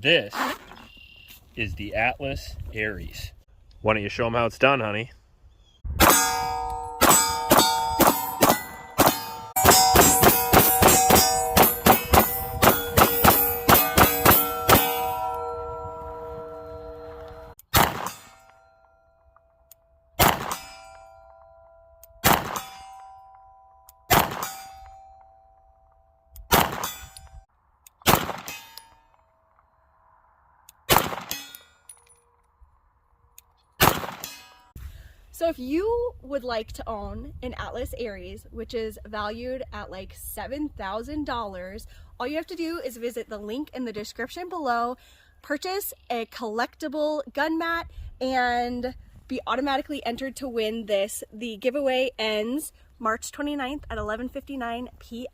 This is the Atlas Aries. Why don't you show them how it's done, honey? So if you would like to own an Atlas Aries, which is valued at like $7,000, all you have to do is visit the link in the description below, purchase a collectible gun mat, and be automatically entered to win this. The giveaway ends March 29th at 11:59 p.m.